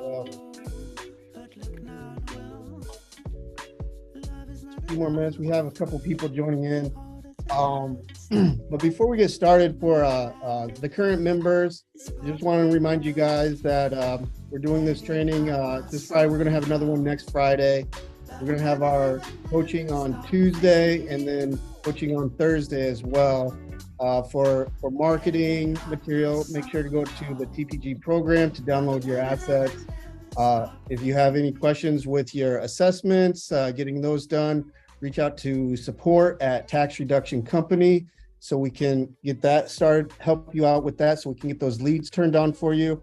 Well, a few more minutes. We have a couple people joining in. But before we get started, for the current members, I just want to remind you guys that we're doing this training this Friday. We're going to have another one next Friday. We're going to have our coaching on Tuesday and then coaching on Thursday as well. For marketing material, make sure to go to the TPG program to download your assets. If you have any questions with your assessments, getting those done, reach out to support at Tax Reduction Company so we can get that started, help you out with that so we can get those leads turned on for you.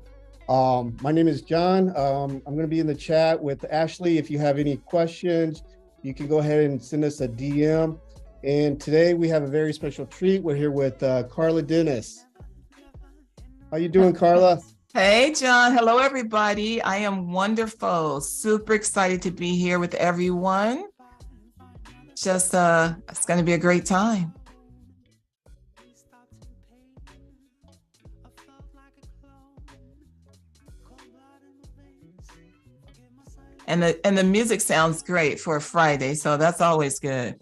My name is John. I'm going to be in the chat with Ashley. If you have any questions, you can go ahead and send us a DM. And today we have a very special treat. We're here with Karla Dennis. How you doing, Karla? Hey, John. Hello, everybody. I am wonderful. Super excited to be here with everyone. Just, it's going to be a great time. And the music sounds great for a Friday, so that's always good.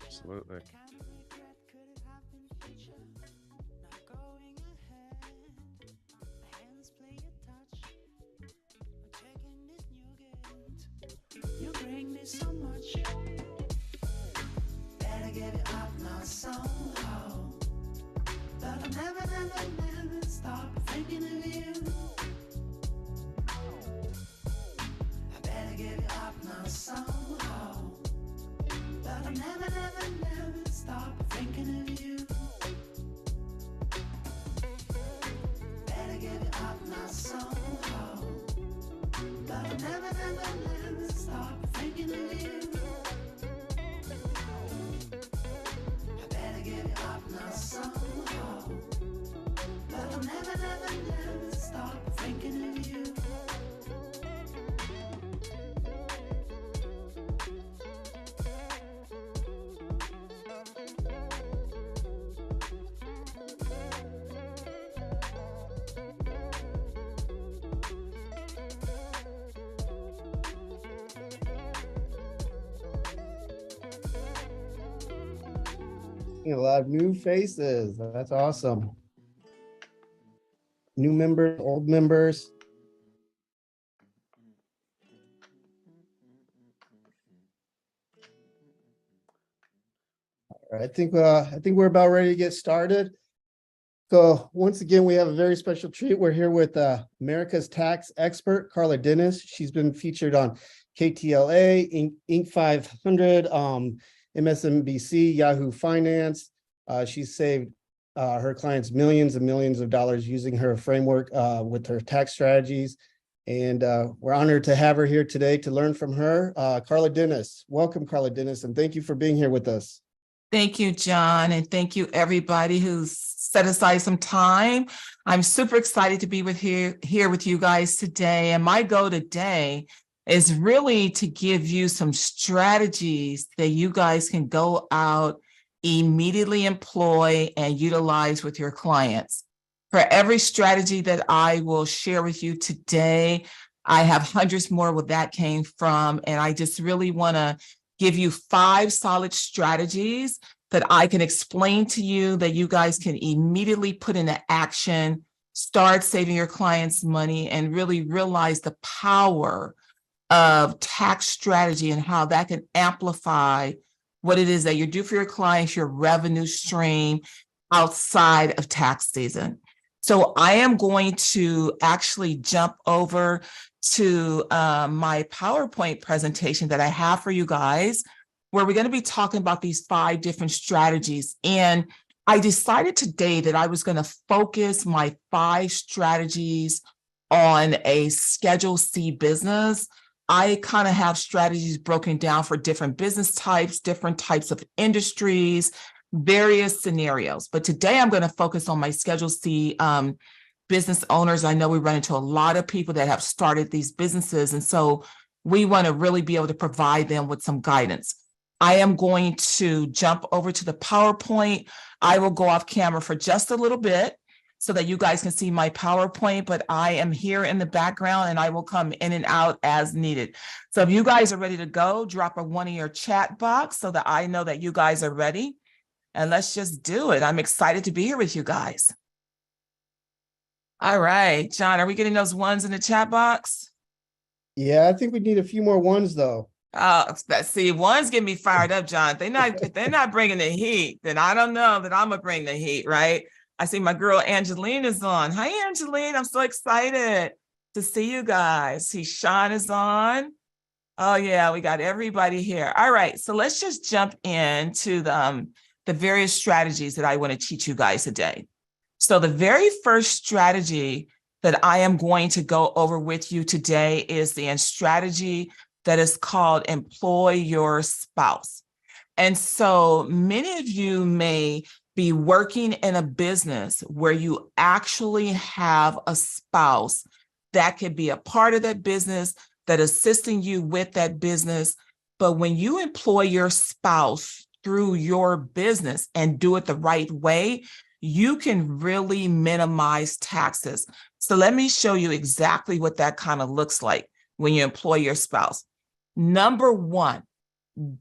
Absolutely. You bring me so much. Better give it up now somehow. But I'll never stop thinking of you. I better give it up now somehow. But I'll never stop thinking of you. Better give it up now somehow. But I'll never stop thinking of you. I better give it up now somehow. But I'll never stop thinking of you. A lot of new faces. That's awesome. New members, old members. All right, I think we're about ready to get started. So once again, we have a very special treat. We're here with America's tax expert, Karla Dennis. She's been featured on KTLA, Inc. 500, MSNBC, Yahoo Finance. She's saved her clients millions and millions of dollars using her framework with her tax strategies. And we're honored to have her here today to learn from her. Karla Dennis. Welcome, Karla Dennis, and thank you for being here with us. Thank you, John, and thank you, everybody who's set aside some time. I'm super excited to be here with you guys today. And my goal today is really to give you some strategies that you guys can go out, immediately employ, and utilize with your clients. For every strategy that I will share with you today, I have hundreds more where that came from. And I just really want to give you 5 solid strategies that I can explain to you that you guys can immediately put into action, start saving your clients money, and really realize the power of tax strategy and how that can amplify what it is that you do for your clients, your revenue stream outside of tax season. So I am going to actually jump over to my PowerPoint presentation that I have for you guys, where we're going to be talking about these 5 different strategies. And I decided today that I was going to focus my 5 strategies on a Schedule C business. I kind of have strategies broken down for different business types, different types of industries, various scenarios. But today I'm going to focus on my Schedule C business owners. I know we run into a lot of people that have started these businesses. And so we want to really be able to provide them with some guidance. I am going to jump over to the PowerPoint. I will go off camera for just a little bit so that you guys can see my PowerPoint, but I am here in the background and I will come in and out as needed. So if you guys are ready to go, drop a one in your chat box so that I know that you guys are ready. And let's just do it. I'm excited to be here with you guys. All right, John, are we getting those ones in the chat box? Yeah, I think we need a few more ones though. See, ones get me fired up, John. If they're not bringing the heat, then I don't know that I'm gonna bring the heat, right? I see my girl Angeline is on. Hi, Angeline. I'm so excited to see you guys. See, Sean is on. Oh yeah, we got everybody here. All right, so let's just jump into the various strategies that I want to teach you guys today. So the very first strategy that I am going to go over with you today is the strategy that is called employ your spouse. And so many of you may be working in a business where you actually have a spouse that could be a part of that business, that assisting you with that business. But when you employ your spouse through your business and do it the right way, you can really minimize taxes. So let me show you exactly what that kind of looks like when you employ your spouse. Number one,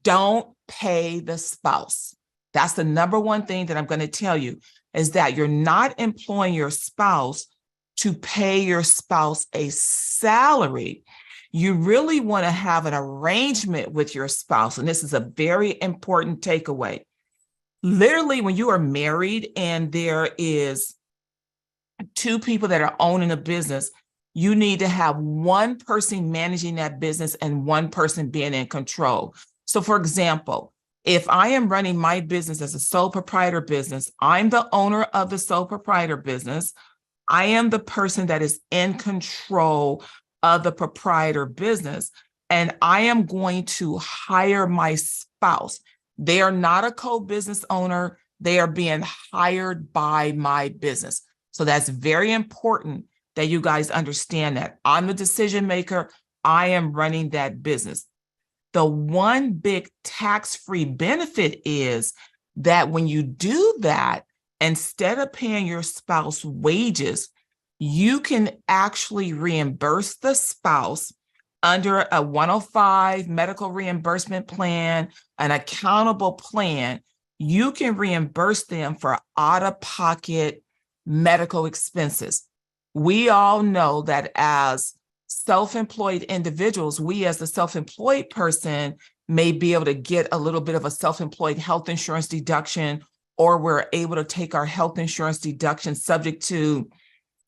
don't pay the spouse. That's the number one thing that I'm going to tell you, is that you're not employing your spouse to pay your spouse a salary. You really want to have an arrangement with your spouse. And this is a very important takeaway. Literally, when you are married and there is two people that are owning a business, you need to have one person managing that business and one person being in control. So for example, if I am running my business as a sole proprietor business, I'm the owner of the sole proprietor business. I am the person that is in control of the proprietor business, and I am going to hire my spouse. They are not a co-business owner. They are being hired by my business. So that's very important that you guys understand that. I'm the decision maker. I am running that business. The one big tax-free benefit is that when you do that, instead of paying your spouse wages, you can actually reimburse the spouse under a 105 medical reimbursement plan, an accountable plan. You can reimburse them for out-of-pocket medical expenses. We all know that as self-employed individuals, we as the self-employed person may be able to get a little bit of a self-employed health insurance deduction, or we're able to take our health insurance deduction subject to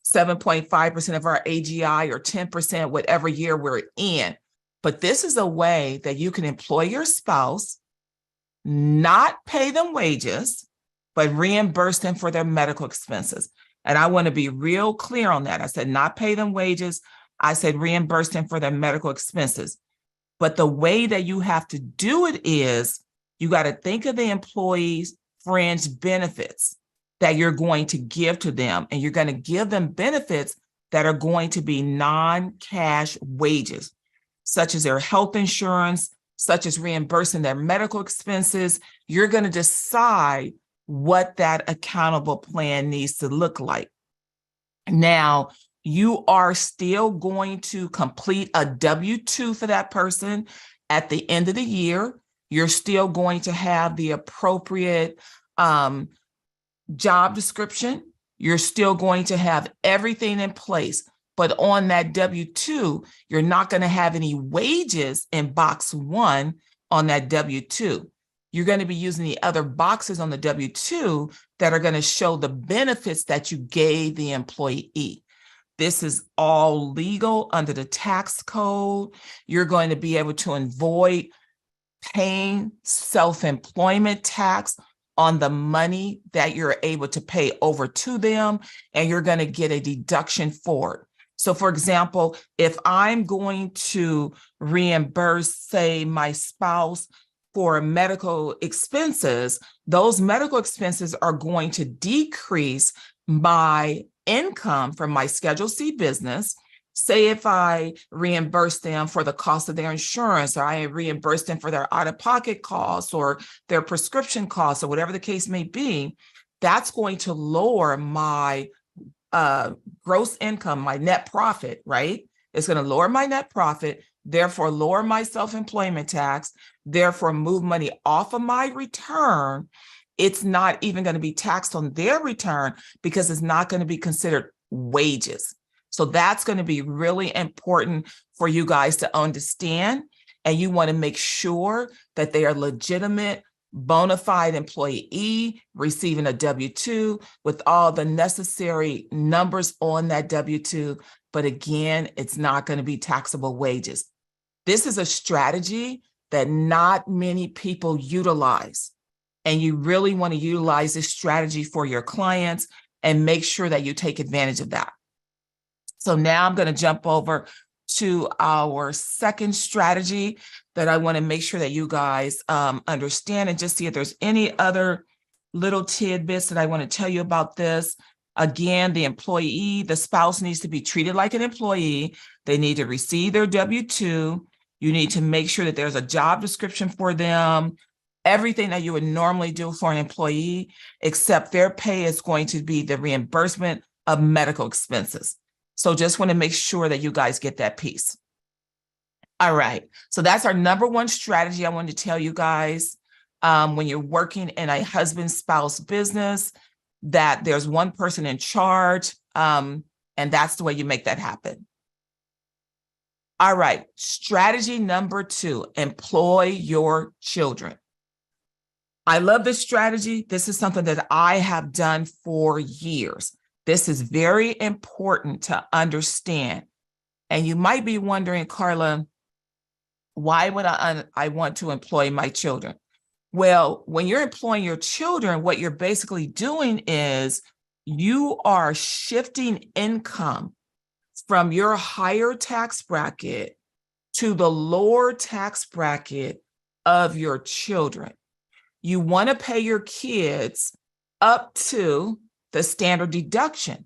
7.5% of our AGI or 10%, whatever year we're in. But this is a way that you can employ your spouse, not pay them wages, but reimburse them for their medical expenses. And I want to be real clear on that. I said not pay them wages. I said reimburse them for their medical expenses. But the way that you have to do it is you got to think of the employee's fringe benefits that you're going to give to them. And you're going to give them benefits that are going to be non-cash wages, such as their health insurance, such as reimbursing their medical expenses. You're going to decide what that accountable plan needs to look like. Now, you are still going to complete a W-2 for that person at the end of the year. You're still going to have the appropriate job description. You're still going to have everything in place. But on that W-2, you're not going to have any wages in box 1 on that W-2. You're going to be using the other boxes on the W-2 that are going to show the benefits that you gave the employee. This is all legal under the tax code. You're going to be able to avoid paying self-employment tax on the money that you're able to pay over to them, and you're going to get a deduction for it. So for example, if I'm going to reimburse, say, my spouse for medical expenses, those medical expenses are going to decrease my income from my Schedule C business. Say if I reimburse them for the cost of their insurance, or I reimburse them for their out-of-pocket costs or their prescription costs, or whatever the case may be, that's going to lower my gross income, my net profit, right? It's going to lower my net profit, therefore lower my self-employment tax, therefore move money off of my return. It's not even going to be taxed on their return because it's not going to be considered wages. So that's going to be really important for you guys to understand. And you want to make sure that they are legitimate, bona fide employee receiving a W-2 with all the necessary numbers on that W-2. But again, it's not going to be taxable wages. This is a strategy that not many people utilize. And you really want to utilize this strategy for your clients and make sure that you take advantage of that. So now I'm going to jump over to our second strategy that I want to make sure that you guys understand, and just see if there's any other little tidbits that I want to tell you about this. Again, the employee, the spouse needs to be treated like an employee. They need to receive their W-2. You need to make sure that there's a job description for them, everything that you would normally do for an employee, except their pay is going to be the reimbursement of medical expenses. So just want to make sure that you guys get that piece. All right, so that's our number one strategy I wanted to tell you guys. When you're working in a husband-spouse business, that there's one person in charge, and that's the way you make that happen. All right, strategy number 2, employ your children. I love this strategy. This is something that I have done for years. This is very important to understand. And you might be wondering, Karla, why would I want to employ my children? Well, when you're employing your children, what you're basically doing is you are shifting income from your higher tax bracket to the lower tax bracket of your children. You want to pay your kids up to the standard deduction.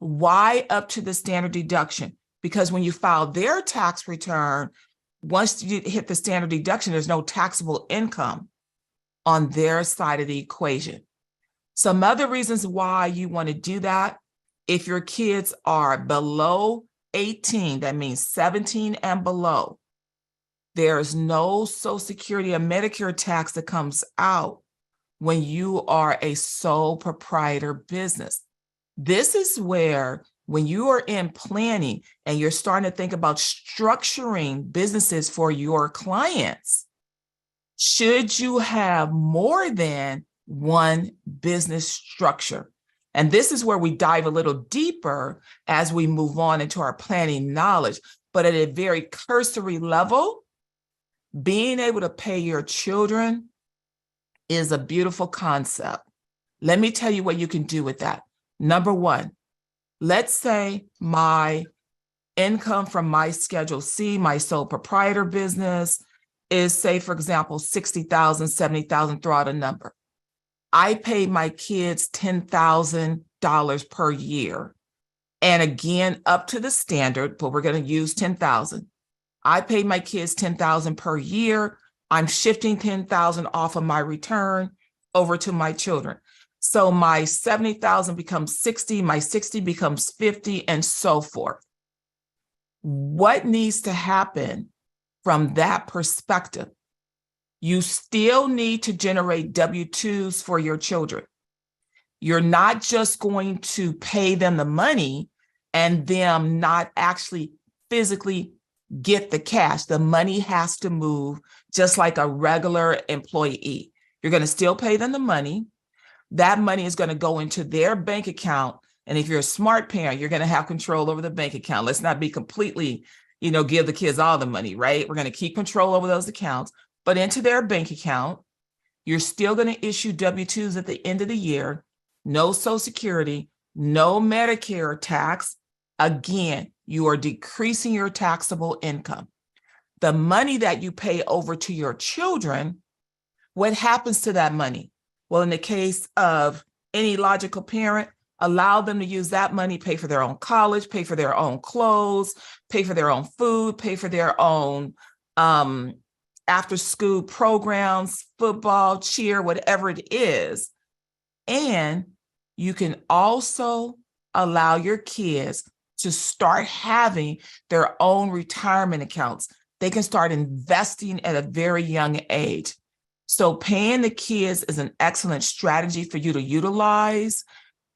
Why up to the standard deduction? Because when you file their tax return, once you hit the standard deduction, there's no taxable income on their side of the equation. Some other reasons why you want to do that: if your kids are below 18, that means 17 and below, there's no Social Security or Medicare tax that comes out when you are a sole proprietor business. This is where, when you are in planning and you're starting to think about structuring businesses for your clients, should you have more than one business structure? And this is where we dive a little deeper as we move on into our planning knowledge. But at a very cursory level, being able to pay your children is a beautiful concept. Let me tell you what you can do with that. Number one, let's say my income from my Schedule C, my sole proprietor business, is, say, for example, $60,000, $70,000, throw out a number. I pay my kids $10,000 per year. And again, up to the standard, but we're going to use $10,000. I pay my kids $10,000 per year. I'm shifting $10,000 off of my return over to my children. So my $70,000 becomes $60,000, my $60,000 becomes $50,000, and so forth. What needs to happen from that perspective? You still need to generate W-2s for your children. You're not just going to pay them the money and them not actually physically get the cash. The money has to move just like a regular employee. You're going to still pay them the money. That money is going to go into their bank account. And if you're a smart parent, you're going to have control over the bank account. Let's not be completely, give the kids all the money, right? We're going to keep control over those accounts, but into their bank account. You're still going to issue W-2s at the end of the year. No Social Security, no Medicare tax. Again, you are decreasing your taxable income. The money that you pay over to your children, what happens to that money? Well, in the case of any logical parent, Allow them to use that money, pay for their own college, pay for their own clothes, pay for their own food, pay for their own after school programs, football, cheer, whatever it is. And you can also allow your kids to start having their own retirement accounts. They can start investing at a very young age. So paying the kids is an excellent strategy for you to utilize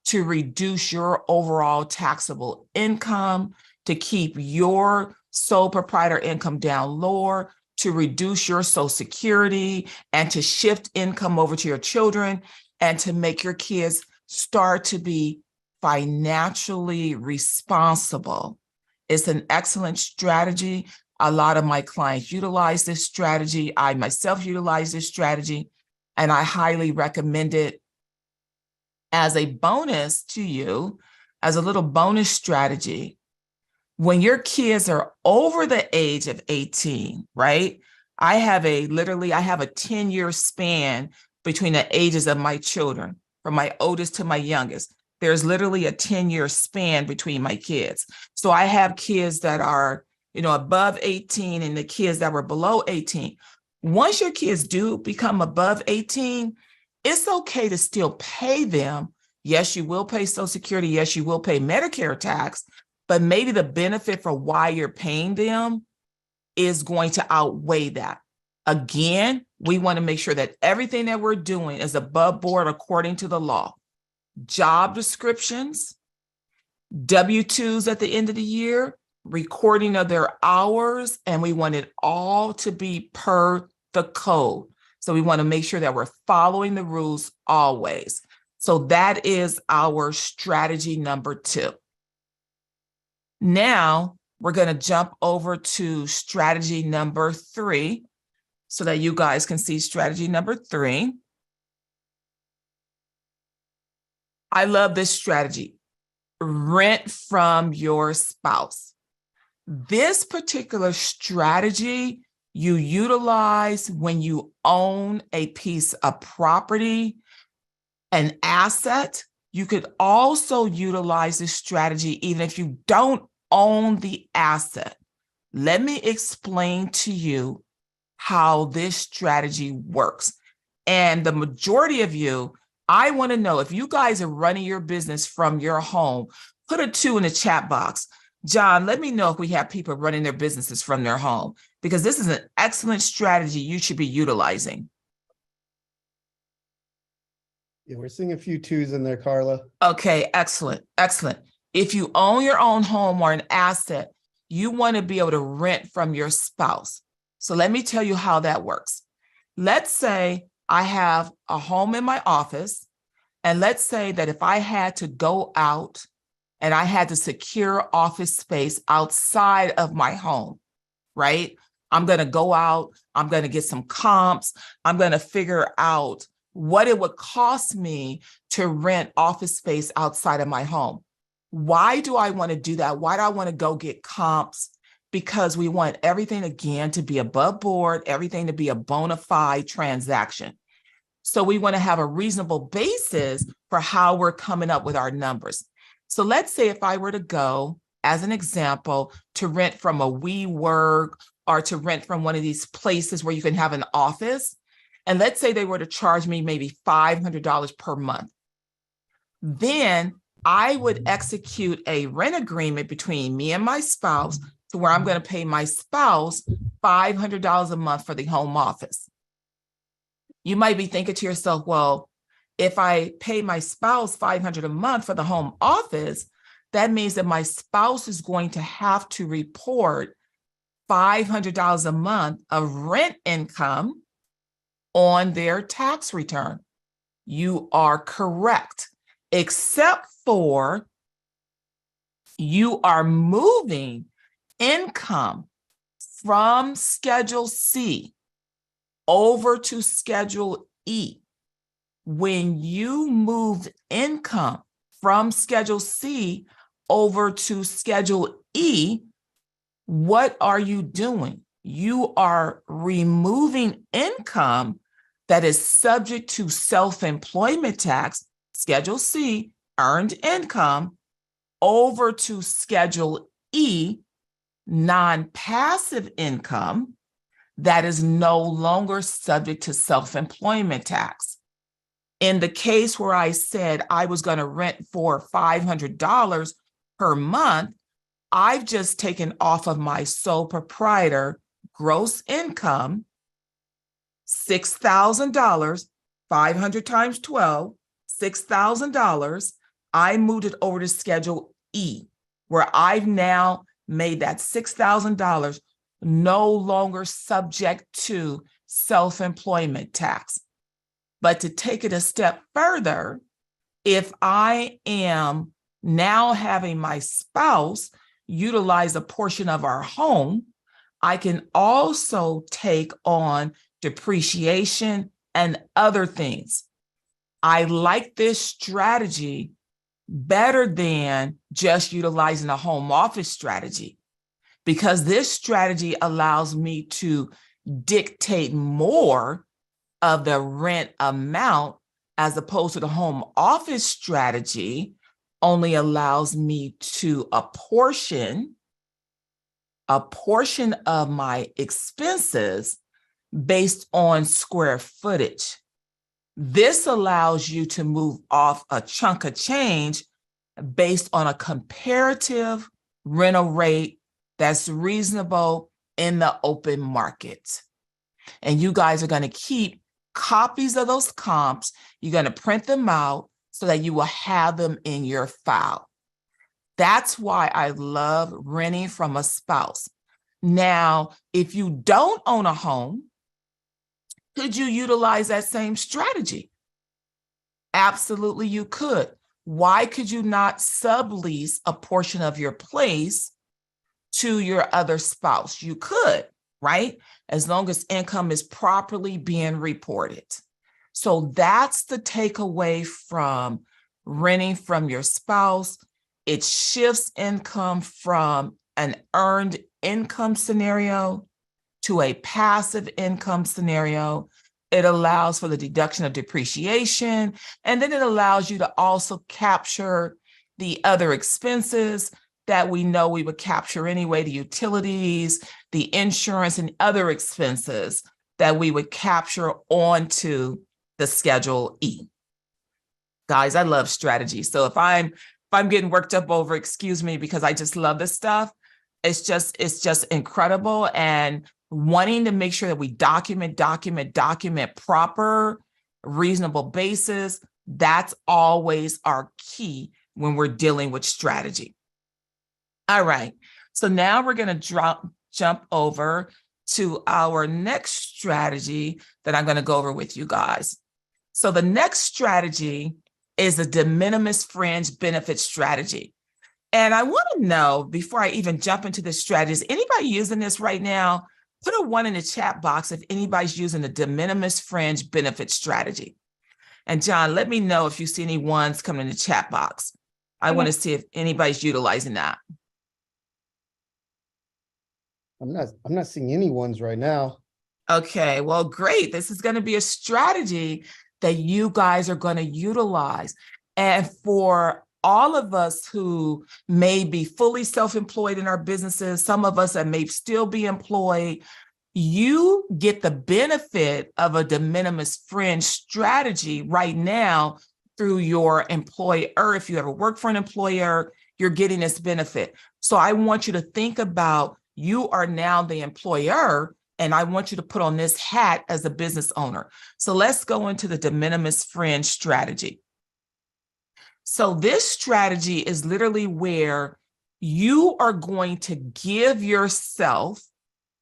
to reduce your overall taxable income, to keep your sole proprietor income down lower, to reduce your Social Security, and to shift income over to your children, and to make your kids start to be financially responsible. It's an excellent strategy. A lot of my clients utilize this strategy. I myself utilize this strategy, and I highly recommend it as a bonus to you, as a little bonus strategy. When your kids are over the age of 18, right? I have a 10-year span between the ages of my children, from my oldest to my youngest. There's literally a 10-year span between my kids. So I have kids that are, above 18 and the kids that were below 18. Once your kids do become above 18, it's okay to still pay them. Yes, you will pay Social Security. Yes, you will pay Medicare tax, but maybe the benefit for why you're paying them is going to outweigh that. Again, we want to make sure that everything that we're doing is above board according to the law. Job descriptions, W-2s at the end of the year, recording of their hours, and we want it all to be per the code. So we want to make sure that we're following the rules always. So that is our strategy number 2. Now we're going to jump over to strategy number 3 so that you guys can see strategy number 3. I love this strategy. Rent from your spouse. This particular strategy you utilize when you own a piece of property, an asset. You could also utilize this strategy even if you don't own the asset. Let me explain to you how this strategy works. And the majority of you, I want to know if you guys are running your business from your home, put a 2 in the chat box. John, let me know if we have people running their businesses from their home, because this is an excellent strategy you should be utilizing. Yeah, we're seeing a few 2s in there, Karla. Okay, excellent, excellent. If you own your own home or an asset, you want to be able to rent from your spouse. So let me tell you how that works. Let's say I have a home in my office, and let's say that if I had to go out and I had to secure office space outside of my home, right? I'm going to go out, I'm going to get some comps, I'm going to figure out what it would cost me to rent office space outside of my home. Why do I want to do that? Why do I want to go get comps? Because we want everything, again, to be above board, everything to be a bona fide transaction. So we want to have a reasonable basis for how we're coming up with our numbers. So let's say if I were to go, as an example, to rent from a WeWork or to rent from one of these places where you can have an office, and let's say they were to charge me maybe $500 per month, then I would execute a rent agreement between me and my spouse to where I'm going to pay my spouse $500 a month for the home office. You might be thinking to yourself, well, if I pay my spouse $500 a month for the home office, that means that my spouse is going to have to report $500 a month of rent income on their tax return. You are correct, except for you are moving income from Schedule C over to Schedule E. When you moved income from Schedule C over to Schedule E, what are you doing? You are removing income that is subject to self-employment tax, Schedule C, earned income over to Schedule E, non-passive income that is no longer subject to self-employment tax. In the case where I said I was going to rent for $500 per month, I've just taken off of my sole proprietor gross income $6,000, 500 times 12, $6,000. I moved it over to Schedule E, where I've now made that $6,000 no longer subject to self-employment tax. But to take it a step further, if I am now having my spouse utilize a portion of our home, I can also take on depreciation and other things. I like this strategy better than just utilizing a home office strategy, because this strategy allows me to dictate more of the rent amount, as opposed to the home office strategy only allows me to apportion of my expenses based on square footage. This allows you to move off a chunk of change based on a comparative rental rate that's reasonable in the open market. And you guys are going to keep copies of those comps. You're going to print them out so that you will have them in your file. That's why I love renting from a spouse. Now, if you don't own a home, could you utilize that same strategy? Absolutely, you could. Why could you not sublease a portion of your place to your other spouse? You could, right? As long as income is properly being reported. So that's the takeaway from renting from your spouse. It shifts income from an earned income scenario to a passive income scenario. It allows for the deduction of depreciation, and then it allows you to also capture the other expenses that we know we would capture anyway, the utilities, the insurance, and other expenses that we would capture onto the Schedule E. Guys, I love strategy. So if I'm getting worked up over, excuse me, because I just love this stuff. It's just incredible. And wanting to make sure that we document proper, reasonable basis, that's always our key when we're dealing with strategy. All right, so now we're going to jump over to our next strategy that I'm going to go over with you guys. So the next strategy is the de minimis fringe benefit strategy. And I want to know, before I even jump into this strategy, is anybody using this right now? Put a 1 in the chat box if anybody's using the de minimis fringe benefit strategy. And John, let me know if you see any ones coming in the chat box. I want to see if anybody's utilizing that. I'm not seeing any ones right now. Okay, well, great. This is going to be a strategy that you guys are going to utilize. And for all of us who may be fully self-employed in our businesses, some of us that may still be employed, you get the benefit of a de minimis fringe strategy right now through your employer. If you ever work for an employer, you're getting this benefit. So I want you to think about, you are now the employer, and I want you to put on this hat as a business owner. So let's go into the de minimis fringe strategy. So this strategy is literally where you are going to give yourself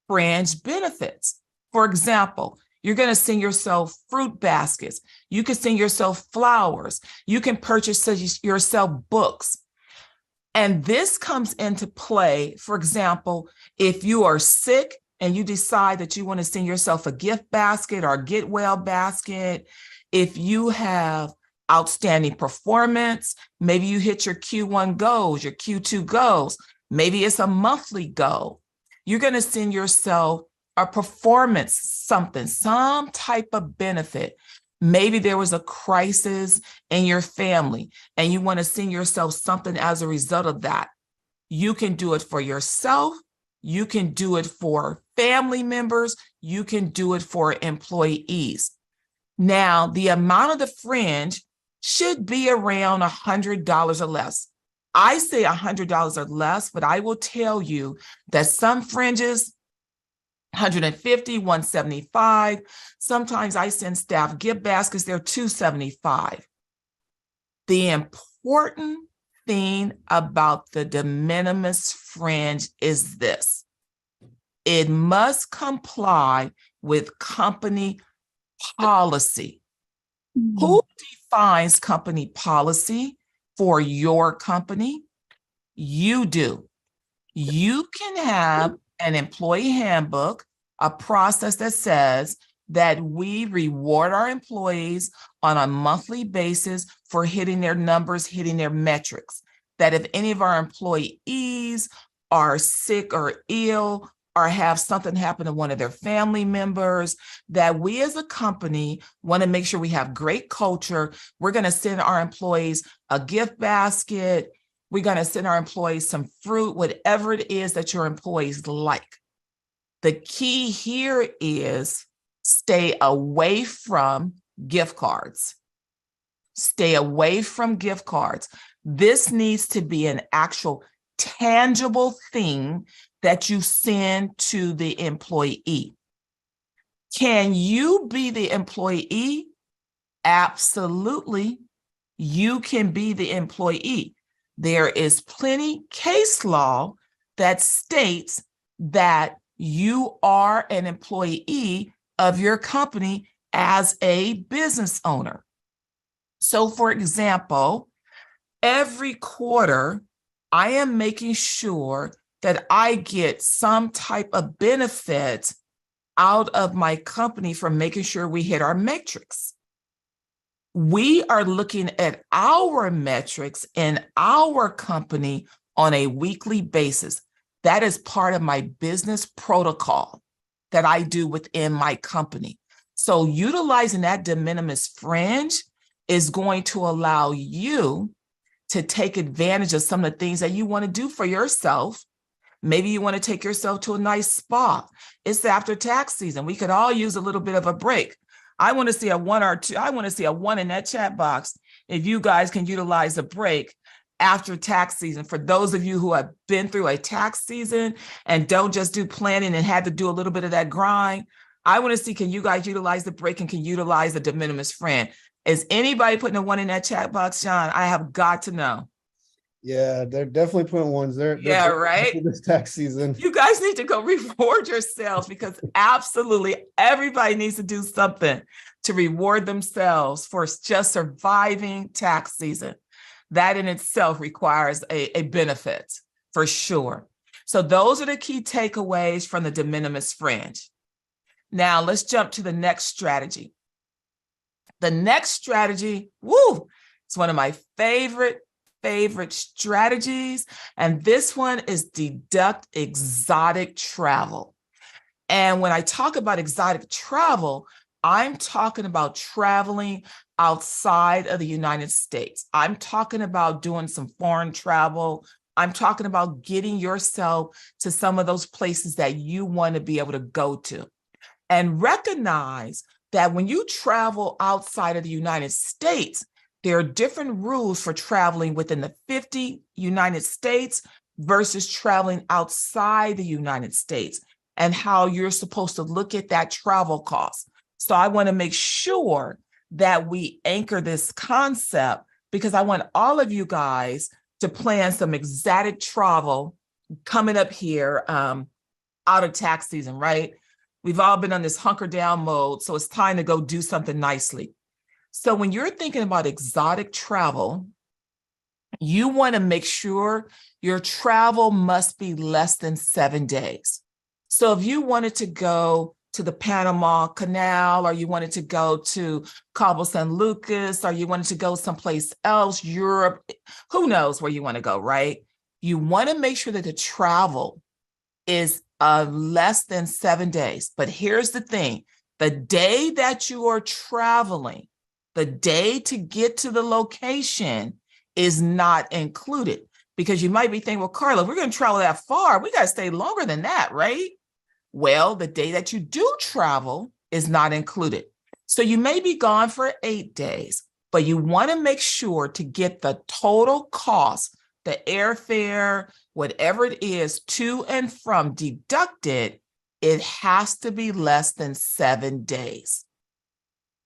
fringe benefits. For example, you're going to send yourself fruit baskets. You can send yourself flowers. You can purchase yourself books. And this comes into play, for example, if you are sick and you decide that you want to send yourself a gift basket or a get well basket. If you have outstanding performance, maybe you hit your Q1 goals, your Q2 goals, maybe it's a monthly goal. You're going to send yourself a performance something, some type of benefit. Maybe there was a crisis in your family and you want to send yourself something as a result of that. You can do it for yourself. You can do it for family members. You can do it for employees. Now, the amount of the fringe should be around $100 or less. I say $100 or less, but I will tell you that some fringes, 150, 175. Sometimes I send staff gift baskets, they're 275. The important thing about the de minimis fringe is this. It must comply with company policy. Who defines company policy for your company? You do. You can have an employee handbook, a process that says that we reward our employees on a monthly basis for hitting their numbers, hitting their metrics. That if any of our employees are sick or ill or have something happen to one of their family members, that we as a company want to make sure we have great culture. We're going to send our employees a gift basket. We're going to send our employees some fruit, whatever it is that your employees like. The key here is stay away from gift cards. Stay away from gift cards. This needs to be an actual tangible thing that you send to the employee. Can you be the employee? Absolutely. You can be the employee. There is plenty case law that states that you are an employee of your company as a business owner. So, for example, every quarter, I am making sure that I get some type of benefit out of my company for making sure we hit our metrics. We are looking at our metrics in our company on a weekly basis. That is part of my business protocol that I do within my company. So utilizing that de minimis fringe is going to allow you to take advantage of some of the things that you want to do for yourself. Maybe you want to take yourself to a nice spa. It's after tax season. We could all use a little bit of a break. I want to see a 1 or 2. I want to see a 1 in that chat box if you guys can utilize a break after tax season. For those of you who have been through a tax season and don't just do planning and had to do a little bit of that grind, I want to see, can you guys utilize the break and can utilize the de minimis fringe? Is anybody putting a 1 in that chat box, John? I have got to know. Yeah, they're definitely putting ones there. Yeah, right. This tax season. You guys need to go reward yourselves because absolutely everybody needs to do something to reward themselves for just surviving tax season. That in itself requires a benefit for sure. So those are the key takeaways from the de minimis fringe. Now let's jump to the next strategy. The next strategy, it's one of my favorite strategies. And this one is deduct exotic travel. And when I talk about exotic travel, I'm talking about traveling outside of the United States. I'm talking about doing some foreign travel. I'm talking about getting yourself to some of those places that you want to be able to go to. And recognize that when you travel outside of the United States, there are different rules for traveling within the 50 United States versus traveling outside the United States and how you're supposed to look at that travel cost. So I want to make sure that we anchor this concept because I want all of you guys to plan some exotic travel coming up here out of tax season, right? We've all been on this hunker down mode, so it's time to go do something nicely. So when you're thinking about exotic travel, you want to make sure your travel must be less than 7 days. So if you wanted to go to the Panama Canal, or you wanted to go to Cabo San Lucas, or you wanted to go someplace else, Europe, who knows where you want to go, right? You want to make sure that the travel is less than 7 days. But here's the thing, the day that you are traveling, The day to get to the location is not included, because you might be thinking, well, Karla, if we're going to travel that far, we got to stay longer than that, right? Well, the day that you do travel is not included. So you may be gone for 8 days, but you want to make sure to get the total cost, the airfare, whatever it is, to and from deducted. It has to be less than 7 days.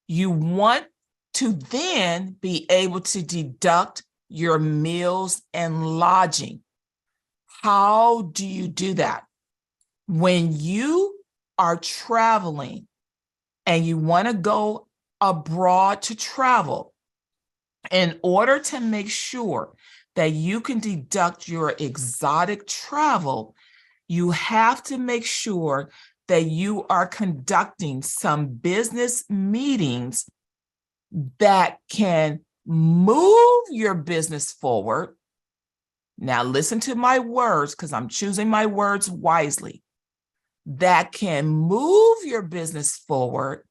You want to then be able to deduct your meals and lodging. How do you do that? When you are traveling and you want to go abroad to travel, in order to make sure that you can deduct your exotic travel, you have to make sure that you are conducting some business meetings that can move your business forward. Now, listen to my words, because I'm choosing my words wisely. That can move your business forward,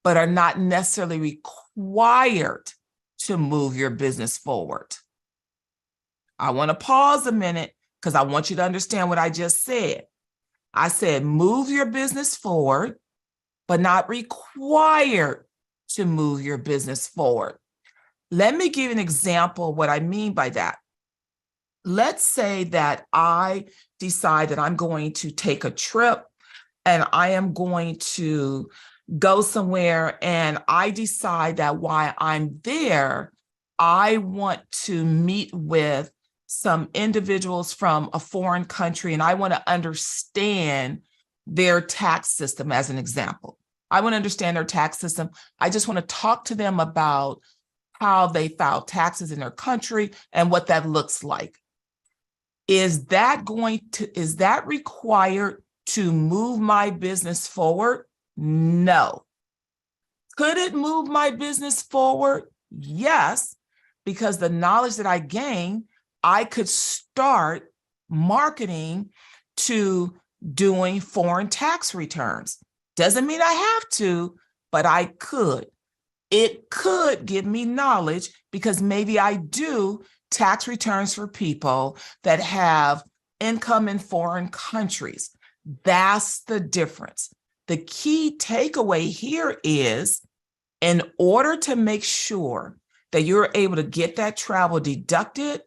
but are not necessarily required to move your business forward. I want to pause a minute because I want you to understand what I just said. I said move your business forward, but not required to move your business forward. Let me give an example of what I mean by that. Let's say that I decide that I'm going to take a trip and I am going to go somewhere, and I decide that while I'm there, I want to meet with some individuals from a foreign country, and I want to understand their tax system, as an example. I want to understand their tax system. I just want to talk to them about how they file taxes in their country and what that looks like. Is that required to move my business forward? No. Could it move my business forward? Yes, because the knowledge that I gain, I could start marketing to doing foreign tax returns. Doesn't mean I have to, but I could. It could give me knowledge because maybe I do tax returns for people that have income in foreign countries. That's the difference. The key takeaway here is, in order to make sure that you're able to get that travel deducted,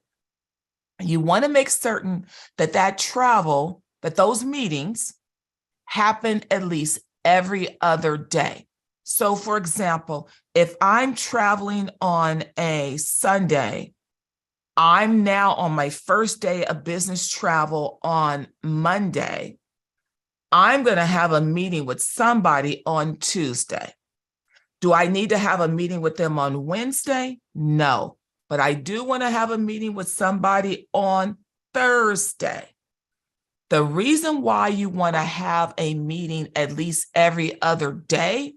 you want to make certain that those meetings happen at least every other day. So for example, if I'm traveling on a Sunday, I'm now on my first day of business travel on Monday. I'm going to have a meeting with somebody on Tuesday. Do I need to have a meeting with them on Wednesday? No, but I do want to have a meeting with somebody on Thursday. The reason why you want to have a meeting at least every other day,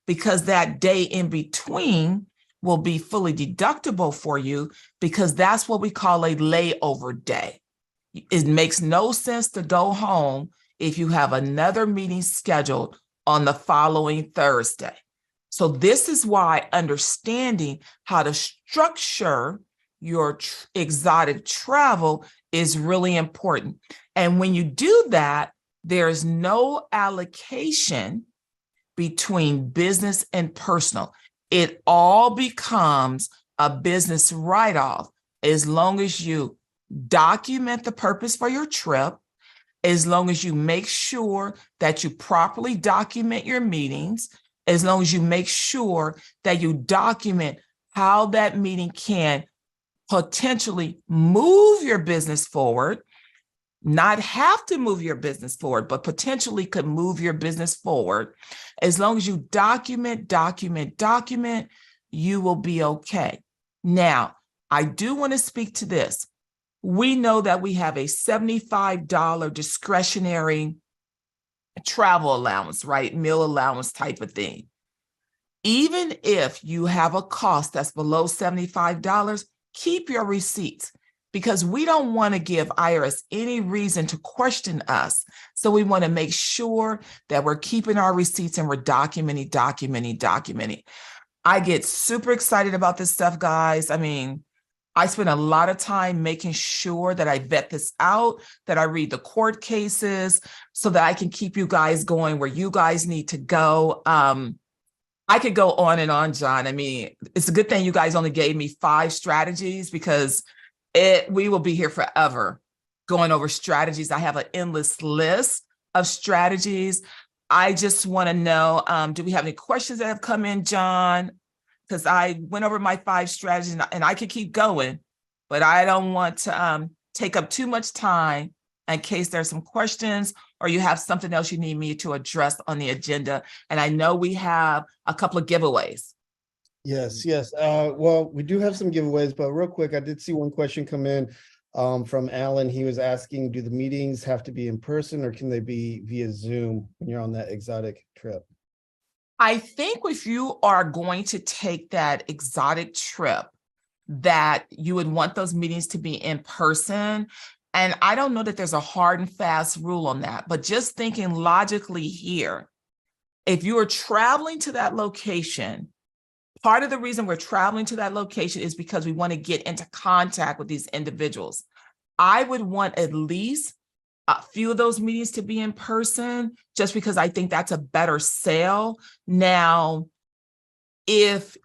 because that day in between will be fully deductible for you, because that's what we call a layover day. It makes no sense to go home if you have another meeting scheduled on the following Thursday. So this is why understanding how to structure your exotic travel is really important. And when you do that, there's no allocation between business and personal. It all becomes a business write-off as long as you document the purpose for your trip, as long as you make sure that you properly document your meetings, as long as you make sure that you document how that meeting can potentially move your business forward, not have to move your business forward, but potentially could move your business forward. As long as you document, you will be okay. Now, I do want to speak to this. We know that we have a $75 discretionary travel allowance, right? Meal allowance type of thing. Even if you have a cost that's below $75, keep your receipts, because we don't want to give IRS any reason to question us. So we want to make sure that we're keeping our receipts and we're documenting. I get super excited about this stuff, guys. I mean, I spend a lot of time making sure that I vet this out, that I read the court cases so that I can keep you guys going where you guys need to go. I could go on and on, John. I mean, it's a good thing you guys only gave me 5 strategies because we will be here forever going over strategies. I have an endless list of strategies. I just want to know, do we have any questions that have come in, John? Because I went over my 5 strategies and I could keep going, but I don't want to take up too much time in case there's some questions or you have something else you need me to address on the agenda. And I know we have a couple of giveaways. Yes, yes. Well, we do have some giveaways, but real quick, I did see one question come in from Alan. He was asking, do the meetings have to be in person or can they be via Zoom when you're on that exotic trip? I think if you are going to take that exotic trip, that you would want those meetings to be in person. And I don't know that there's a hard and fast rule on that, but just thinking logically here, if you are traveling to that location, part of the reason we're traveling to that location is because we want to get into contact with these individuals. I would want at least a few of those meetings to be in person, just because I think that's a better sale. Now, if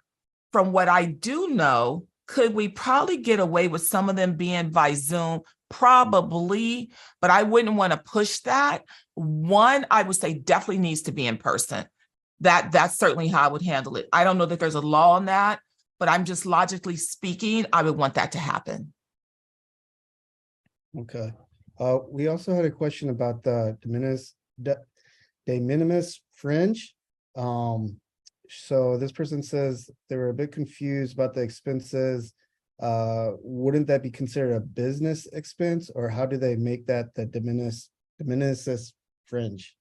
from what I do know, could we probably get away with some of them being by Zoom? Probably, but I wouldn't want to push that. One, I would say definitely needs to be in person. That's certainly how I would handle it. I don't know that there's a law on that, but I'm just logically speaking, I would want that to happen. Okay. We also had a question about the de minimis fringe. So this person says they were a bit confused about the expenses. Wouldn't that be considered a business expense, or how do they make that the de minimis fringe?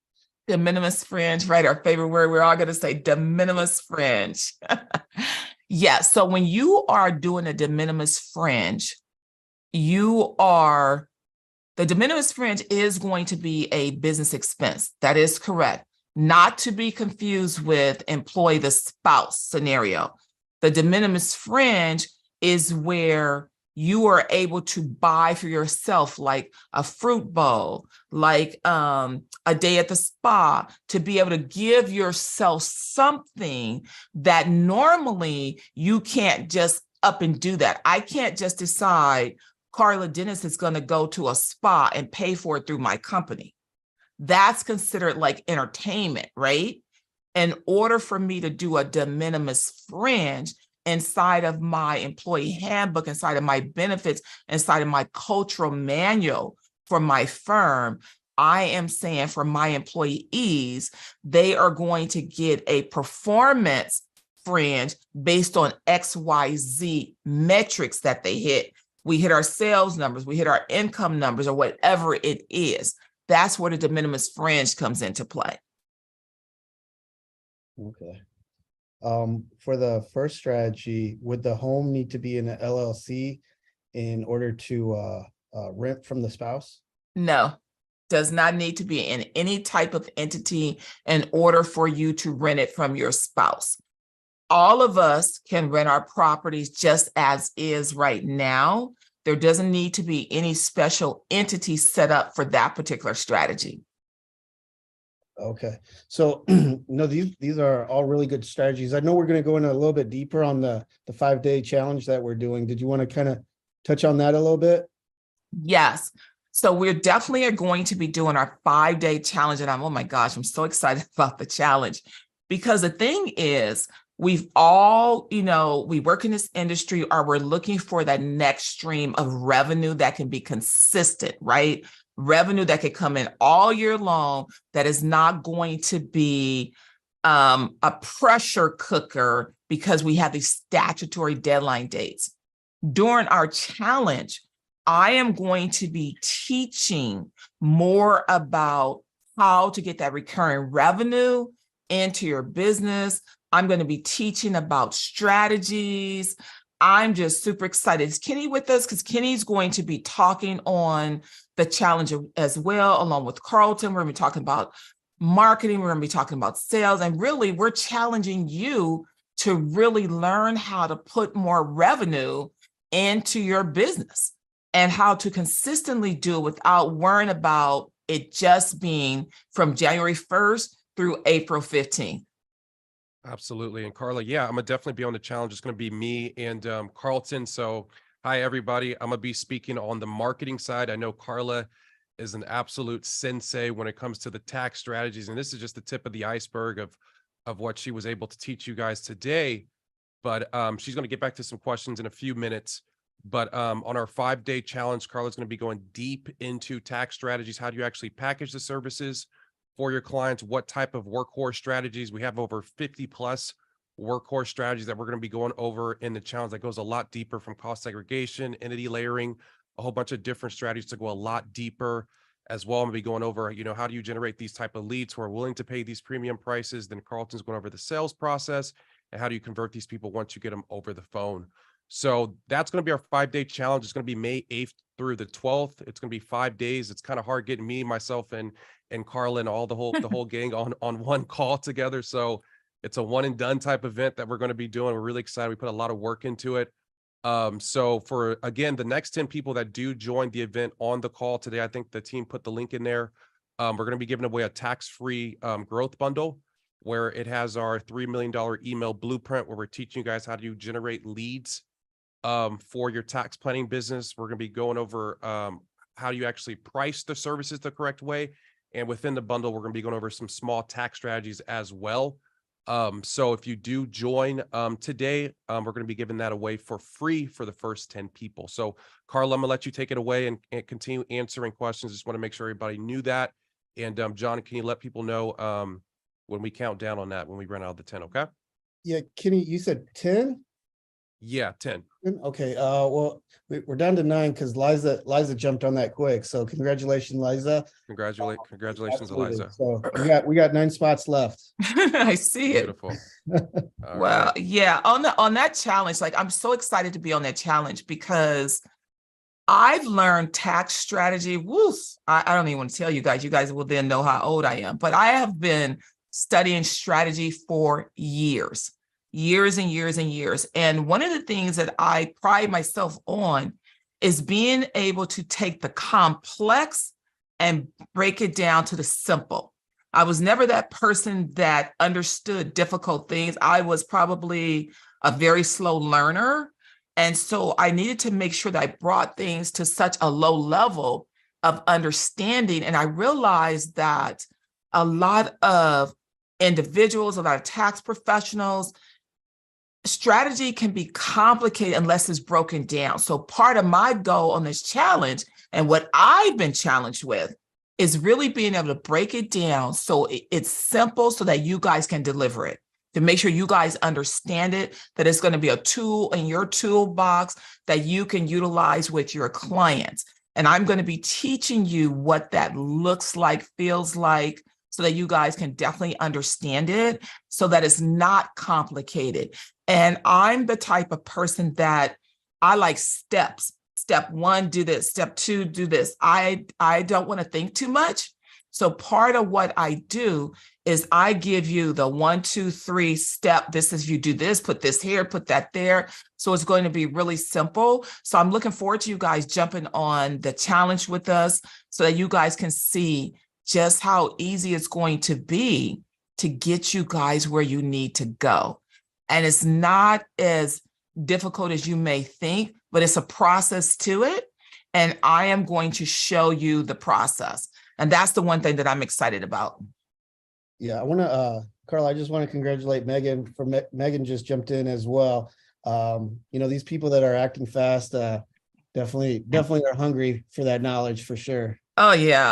De minimis fringe, right? Our favorite word. We're all going to say de minimis fringe. Yeah. So when you are doing a de minimis fringe, the de minimis fringe is going to be a business expense. That is correct. Not to be confused with employee the spouse scenario. The de minimis fringe is where you are able to buy for yourself, like a fruit bowl, like a day at the spa, to be able to give yourself something that normally you can't just up and do that. I can't just decide Karla Dennis is going to go to a spa and pay for it through my company. That's considered like entertainment, right? In order for me to do a de minimis fringe inside of my employee handbook, inside of my benefits, inside of my cultural manual for my firm, I am saying for my employees, they are going to get a performance fringe based on XYZ metrics that they hit. We hit our sales numbers, we hit our income numbers, or whatever it is. That's where the de minimis fringe comes into play. Okay. For the first strategy, would the home need to be in an LLC in order to rent from the spouse? No, does not need to be in any type of entity in order for you to rent it from your spouse. All of us can rent our properties just as is right now. There doesn't need to be any special entity set up for that particular strategy. Okay, so no, these are all really good strategies. I know we're going to go in a little bit deeper on the 5-day challenge that we're doing. Did you want to kind of touch on that a little bit? Yes. So we're definitely going to be doing our 5-day challenge. And oh my gosh, I'm so excited about the challenge, because the thing is, we've all, we work in this industry, or we're looking for that next stream of revenue that can be consistent, right? Revenue that could come in all year long, that is not going to be a pressure cooker because we have these statutory deadline dates. During our challenge, I am going to be teaching more about how to get that recurring revenue into your business. I'm going to be teaching about strategies. I'm just super excited. Is Kenny with us? Because Kenny's going to be talking on the challenge as well, along with Carlton. We're going to be talking about marketing. We're going to be talking about sales. And really, we're challenging you to really learn how to put more revenue into your business and how to consistently do it without worrying about it just being from January 1st through April 15th. Absolutely. And Karla, yeah, I'm gonna definitely be on the challenge. It's gonna be me and Carlton. So hi everybody. I'm gonna be speaking on the marketing side. I know Karla is an absolute sensei when it comes to the tax strategies, and this is just the tip of the iceberg of what she was able to teach you guys today. But she's gonna get back to some questions in a few minutes. But on our 5-day challenge, Karla's gonna be going deep into tax strategies. How do you actually package the services for your clients? What type of workhorse strategies? We have over 50 plus workhorse strategies that we're going to be going over in the challenge that goes a lot deeper, from cost segregation, entity layering, a whole bunch of different strategies to go a lot deeper as well. I'm going to be going over, how do you generate these type of leads who are willing to pay these premium prices? Then Carlton's going over the sales process and how do you convert these people once you get them over the phone. So that's going to be our 5-day challenge. It's going to be May 8th through the 12th. It's going to be 5 days. It's kind of hard getting me, myself, and Karla and all the whole gang on one call together. So it's a one and done type event that we're going to be doing. We're really excited. We put a lot of work into it. So for, again, the next 10 people that do join the event on the call today, I think the team put the link in there. We're going to be giving away a tax-free growth bundle where it has our $3 million email blueprint, where we're teaching you guys how to generate leads for your tax planning business. We're going to be going over how do you actually price the services the correct way. And within the bundle, we're going to be going over some small tax strategies as well. So if you do join today, we're going to be giving that away for free for the first 10 people. So Karla, I'm going to let you take it away and continue answering questions. Just want to make sure everybody knew that. And John, can you let people know when we count down on that, when we run out of the 10, okay? Yeah, Kenny, you said 10? Yeah, 10. Okay, well, we're down to 9 because Liza jumped on that quick. So congratulations, Liza. Congratulations, Absolutely. Eliza. So we got 9 spots left. I see it. Beautiful. All Well, right. yeah, on that challenge, like I'm so excited to be on that challenge because I've learned tax strategy. Woof, I don't even want to tell you guys. You guys will then know how old I am. But I have been studying strategy for years and years and years. And one of the things that I pride myself on is being able to take the complex and break it down to the simple. I was never that person that understood difficult things. I was probably a very slow learner. And so I needed to make sure that I brought things to such a low level of understanding. And I realized that a lot of individuals, a lot of tax professionals, strategy can be complicated unless it's broken down. So part of my goal on this challenge and what I've been challenged with is really being able to break it down so it's simple so that you guys can deliver it, to make sure you guys understand it, that it's going to be a tool in your toolbox that you can utilize with your clients. And I'm going to be teaching you what that looks like, feels like, so that you guys can definitely understand it, so that it's not complicated. And I'm the type of person that I like steps. Step 1, do this. Step 2, do this. I don't want to think too much. So part of what I do is I give you the 1, 2, 3 step. This is, you do this, put this here, put that there. So it's going to be really simple. So I'm looking forward to you guys jumping on the challenge with us so that you guys can see just how easy it's going to be to get you guys where you need to go. And it's not as difficult as you may think, but it's a process to it. And I am going to show you the process. And that's the one thing that I'm excited about. Yeah, I want to, Karla, I just want to congratulate Megan for Megan just jumped in as well. These people that are acting fast, definitely are hungry for that knowledge for sure. Oh, yeah.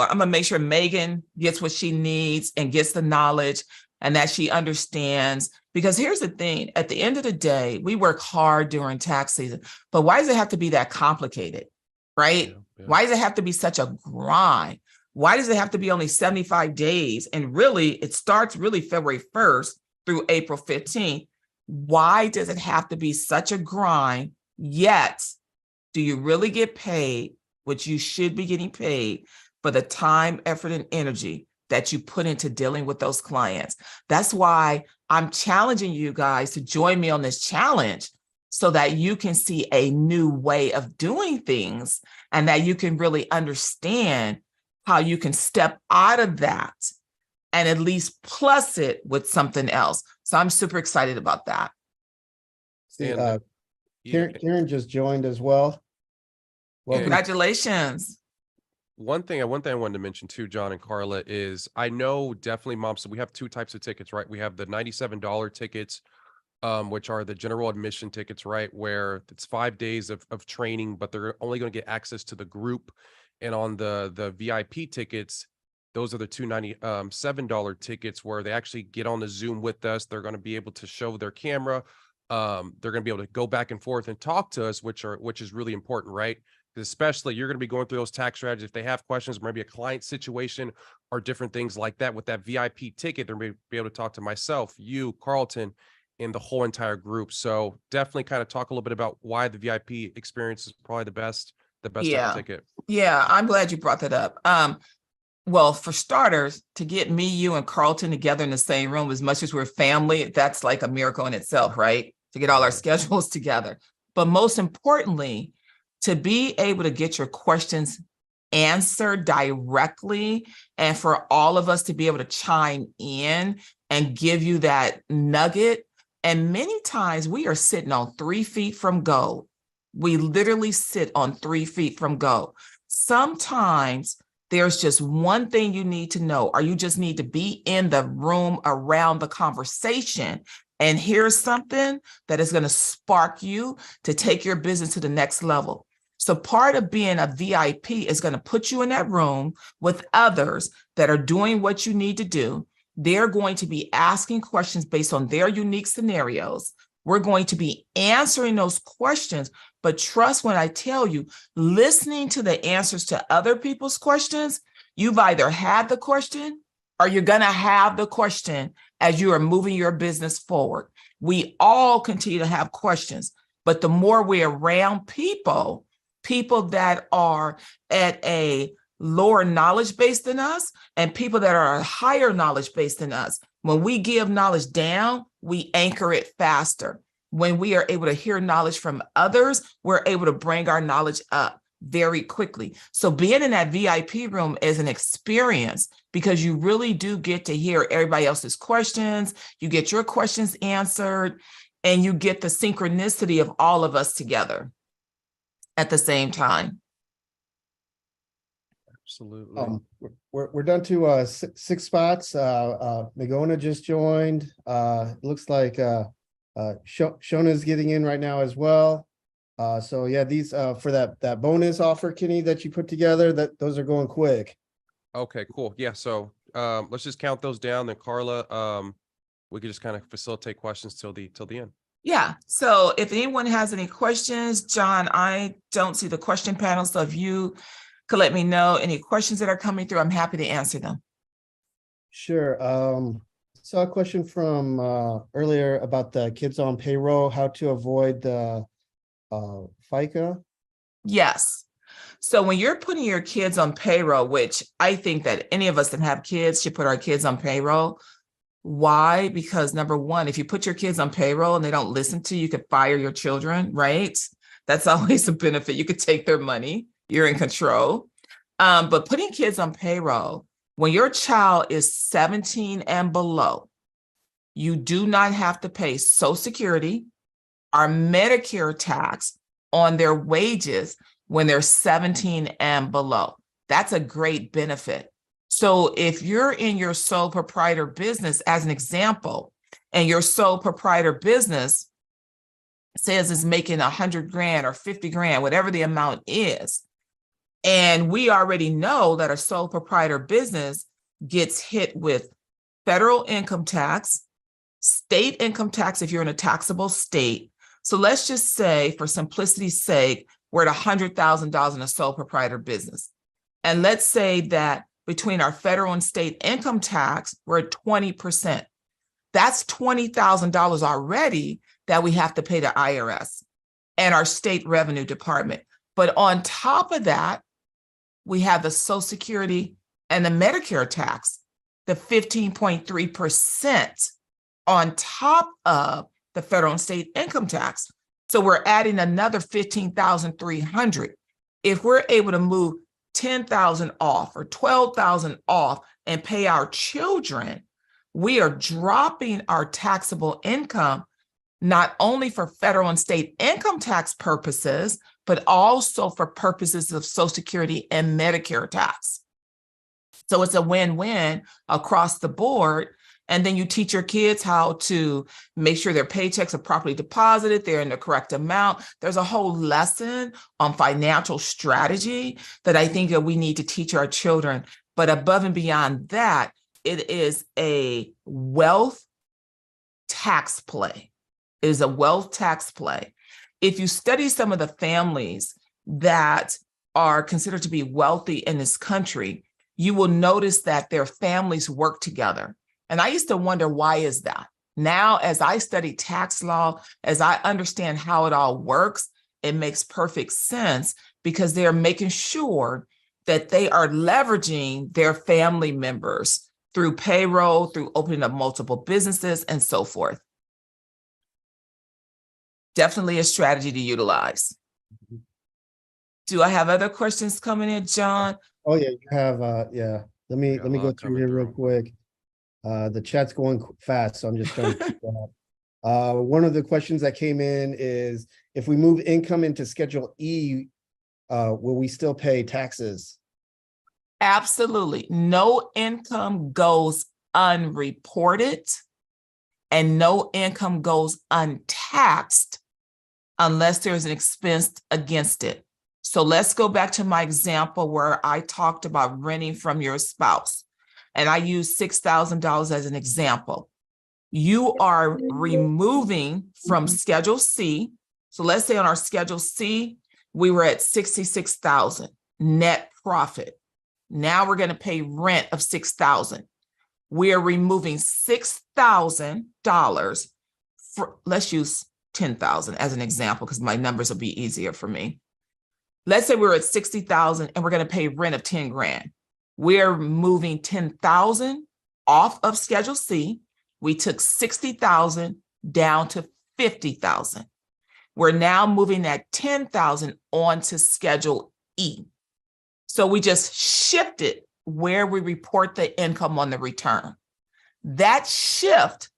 I'm gonna make sure Megan gets what she needs and gets the knowledge and that she understands. Because here's the thing, at the end of the day, we work hard during tax season, but why does it have to be that complicated, right? Yeah. Why does it have to be such a grind? Why does it have to be only 75 days? And really, it starts really February 1st through April 15th. Why does it have to be such a grind? Yet, do you really get paid what you should be getting paid for the time, effort, and energy that you put into dealing with those clients? That's why I'm challenging you guys to join me on this challenge so that you can see a new way of doing things and that you can really understand how you can step out of that and at least plus it with something else. So I'm super excited about that. See, And yeah, Karen just joined as well. Welcome. Congratulations. one thing I wanted to mention too, John and Carla, is I know definitely, Mom, so we have two types of tickets, right? We have the $97 tickets, which are the general admission tickets, right? Where it's 5 days of training, but they're only going to get access to the group. And on the VIP tickets, those are the $297 tickets where they actually get on the Zoom with us. They're going to be able to show their camera. They're going to be able to go back and forth and talk to us, which is really important, right? Because especially you're going to be going through those tax strategies. If they have questions, maybe a client situation or different things like that with that VIP ticket, they're going to be able to talk to myself, you, Carlton, and the whole entire group. So definitely kind of talk a little bit about why the VIP experience is probably the best type of ticket. Yeah, I'm glad you brought that up. Well, for starters, to get me, you, and Carlton together in the same room, as much as we're family, that's like a miracle in itself, right? To get all our schedules together. But most importantly, to be able to get your questions answered directly and for all of us to be able to chime in and give you that nugget. And many times we are sitting on 3 feet from gold. We literally sit on 3 feet from gold. Sometimes there's just one thing you need to know, or you just need to be in the room around the conversation and hear something that is going to spark you to take your business to the next level. So part of being a VIP is going to put you in that room with others that are doing what you need to do. They're going to be asking questions based on their unique scenarios. We're going to be answering those questions, but trust when I tell you, listening to the answers to other people's questions, you've either had the question or you're going to have the question as you are moving your business forward. We all continue to have questions, but the more we're around people that are at a lower knowledge base than us and people that are a higher knowledge base than us, when we give knowledge down, we anchor it faster. When we are able to hear knowledge from others, we're able to bring our knowledge up very quickly. So being in that VIP room is an experience because you really do get to hear everybody else's questions. You get your questions answered and you get the synchronicity of all of us together at the same time. Absolutely. We're down to 6 spots. Magona just joined. Looks like Shona's getting in right now as well. So yeah, these for that bonus offer, Kenny, that you put together, those are going quick. Okay, cool. Yeah, so let's just count those down. Then Carla, we could just kind of facilitate questions till the end. Yeah. So if anyone has any questions, John, I don't see the question panel. So if you could let me know any questions that are coming through, I'm happy to answer them. Sure. Saw a question from earlier about the kids on payroll, how to avoid the FICA. Yes. So when you're putting your kids on payroll, which I think that any of us that have kids should put our kids on payroll. Why? Because number one, if you put your kids on payroll and they don't listen to you, you could fire your children, right? That's always a benefit. You could take their money. You're in control. But putting kids on payroll, when your child is 17 and below, you do not have to pay Social Security or Medicare tax on their wages when they're 17 and below. That's a great benefit. So if you're in your sole proprietor business, as an example, and your sole proprietor business says it's making 100 grand or 50 grand, whatever the amount is, and we already know that a sole proprietor business gets hit with federal income tax, state income tax if you're in a taxable state. So let's just say, for simplicity's sake, we're at $100,000 in a sole proprietor business. And let's say that between our federal and state income tax, we're at 20%. That's $20,000 already that we have to pay to IRS and our state revenue department. But on top of that, we have the Social Security and the Medicare tax, the 15.3%. on top of the federal and state income tax. So we're adding another 15,300. If we're able to move 10,000 off or 12,000 off and pay our children, we are dropping our taxable income, not only for federal and state income tax purposes, but also for purposes of Social Security and Medicare tax. So it's a win-win across the board. And then you teach your kids how to make sure their paychecks are properly deposited, they're in the correct amount. There's a whole lesson on financial strategy that I think that we need to teach our children. But above and beyond that, it is a wealth tax play. It is a wealth tax play. If you study some of the families that are considered to be wealthy in this country, you will notice that their families work together. And I used to wonder, why is that? Now, as I study tax law, as I understand how it all works, it makes perfect sense because they're making sure that they are leveraging their family members through payroll, through opening up multiple businesses, and so forth. Definitely a strategy to utilize. Do I have other questions coming in, John? Oh, yeah, you have, yeah. Let me Got a go lot through coming here real through. quick. The chat's going fast, so I'm just trying to keep up. One of the questions that came in is, if we move income into Schedule E, will we still pay taxes? Absolutely. No income goes unreported and no income goes untaxed unless there's an expense against it. So let's go back to my example where I talked about renting from your spouse, and I used $6,000 as an example. You are removing from Schedule C. So let's say on our Schedule C, we were at 66,000 net profit. Now we're going to pay rent of 6,000. We are removing $6,000 for, let's use 10,000 as an example, because my numbers will be easier for me. Let's say we're at 60,000 and we're going to pay rent of 10 grand. We're moving 10,000 off of Schedule C. We took 60,000 down to 50,000. We're now moving that 10,000 onto Schedule E. So we just shifted where we report the income on the return. That shift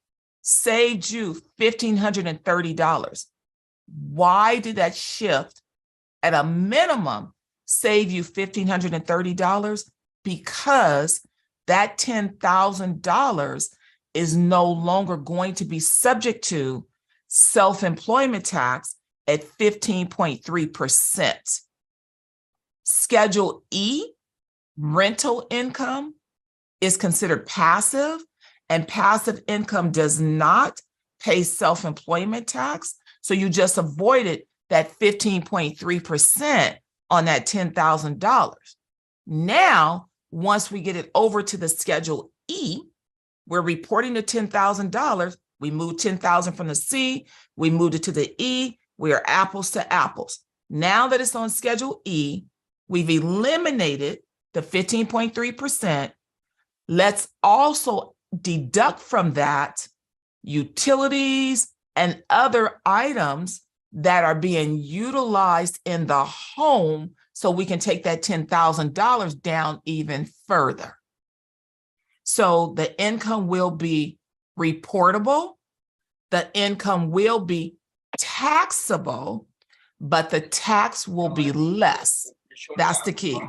saved you $1,530. Why did that shift at a minimum save you $1,530? Because that $10,000 is no longer going to be subject to self-employment tax at 15.3%. Schedule E, rental income, is considered passive, and passive income does not pay self-employment tax. So you just avoided that 15.3% on that $10,000. Now, once we get it over to the Schedule E, we're reporting the $10,000. We moved 10,000 from the C, we moved it to the E, we are apples to apples. Now that it's on Schedule E, we've eliminated the 15.3%. Let's also deduct from that utilities and other items that are being utilized in the home, so we can take that $10,000 down even further. So the income will be reportable, the income will be taxable, but the tax will be less. That's the key.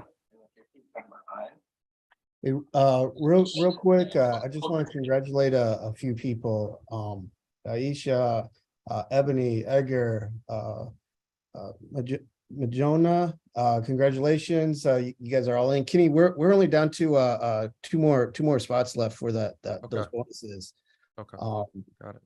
Hey, real quick, I just want to congratulate a few people. Aisha, Ebony, Edgar, Majona, congratulations. You guys are all in. Kenny, we're only down to two more spots left for those bonuses. Okay. Got it.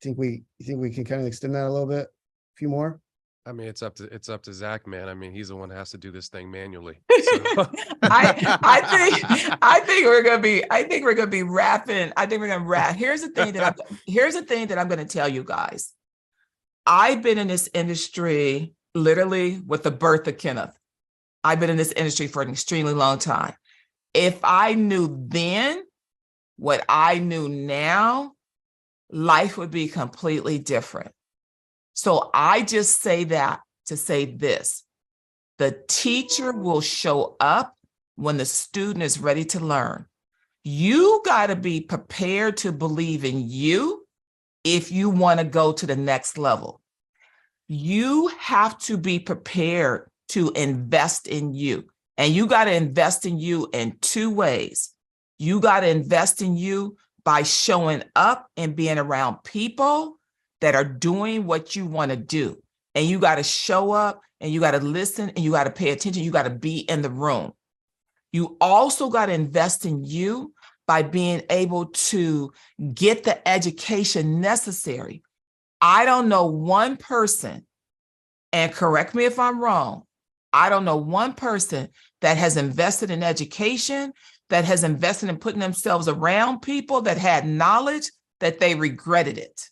You think we can kind of extend that a little bit? A few more? I mean, it's up to Zach, man. I mean, he's the one that has to do this thing manually. So. I think we're gonna be wrapping. I think we're gonna wrap. Here's the thing that I'm gonna tell you guys. I've been in this industry literally with the birth of Kenneth. I've been in this industry for an extremely long time. If I knew then what I knew now, life would be completely different. So I just say that to say this: the teacher will show up when the student is ready to learn. You got to be prepared to believe in you if you want to go to the next level. You have to be prepared to invest in you. And you got to invest in you in two ways. You got to invest in you by showing up and being around people that are doing what you want to do. And you got to show up and you got to listen and you got to pay attention. You got to be in the room. You also got to invest in you by being able to get the education necessary. I don't know one person, and correct me if I'm wrong, I don't know one person that has invested in education, that has invested in putting themselves around people that had knowledge that they regretted it.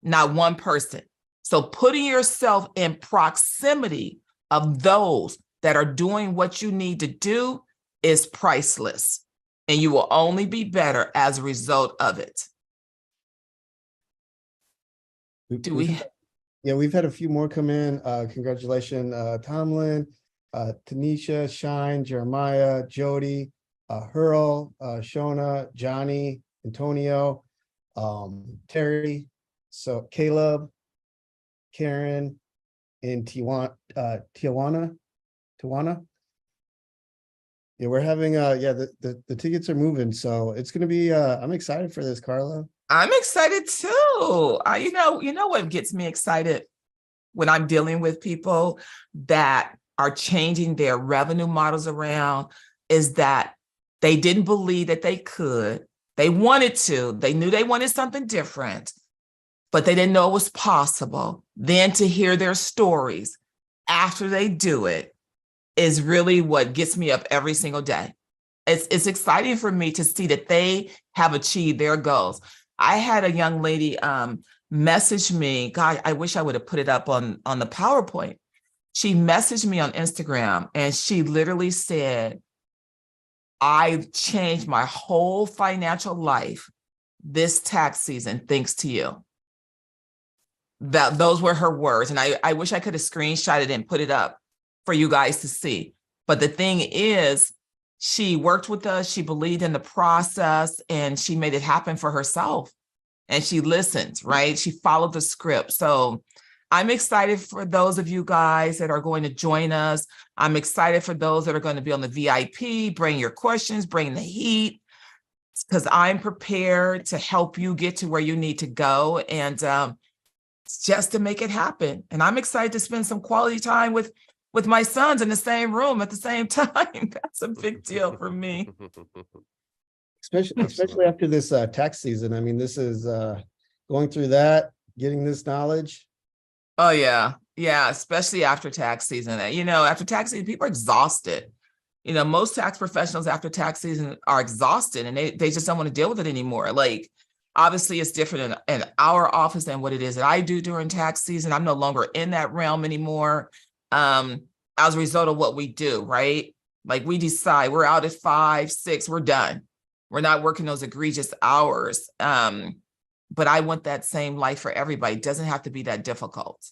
Not one person. So putting yourself in proximity of those that are doing what you need to do is priceless, and you will only be better as a result of it. We've had a few more come in. Congratulations, Tomlin, Tanisha, Shine, Jeremiah, Jody, Hurl, Shona, Johnny, Antonio, Terry, so Caleb, Karen, and Tijuana. Yeah, we're having the tickets are moving, so it's gonna be I'm excited for this, Karla. I'm excited too. You know what gets me excited when I'm dealing with people that are changing their revenue models around is that they didn't believe that they could. They wanted to. They knew they wanted something different, but they didn't know it was possible. Then to hear their stories after they do it is really what gets me up every single day. It's exciting for me to see that they have achieved their goals. I had a young lady message me. God, I wish I would have put it up on the PowerPoint. She messaged me on Instagram and she literally said, I changed my whole financial life this tax season thanks to you. Those were her words. And I wish I could have screenshotted it and put it up for you guys to see. But the thing is, she worked with us, she believed in the process, and she made it happen for herself. And she listened, right? She followed the script. So I'm excited for those of you guys that are going to join us. I'm excited for those that are going to be on the VIP. Bring your questions, bring the heat, because I'm prepared to help you get to where you need to go, and just to make it happen. And I'm excited to spend some quality time with my sons in the same room at the same time. That's a big deal for me. Especially after this tax season. I mean, this is going through that, getting this knowledge. Oh yeah. Yeah. Especially after tax season. After tax season, people are exhausted. Most tax professionals after tax season are exhausted and they just don't want to deal with it anymore. Like, obviously it's different in our office than what it is that I do during tax season. I'm no longer in that realm anymore. As a result of what we do, right? Like, we decide we're out at 5, 6, we're done. We're not working those egregious hours. But I want that same life for everybody. It doesn't have to be that difficult,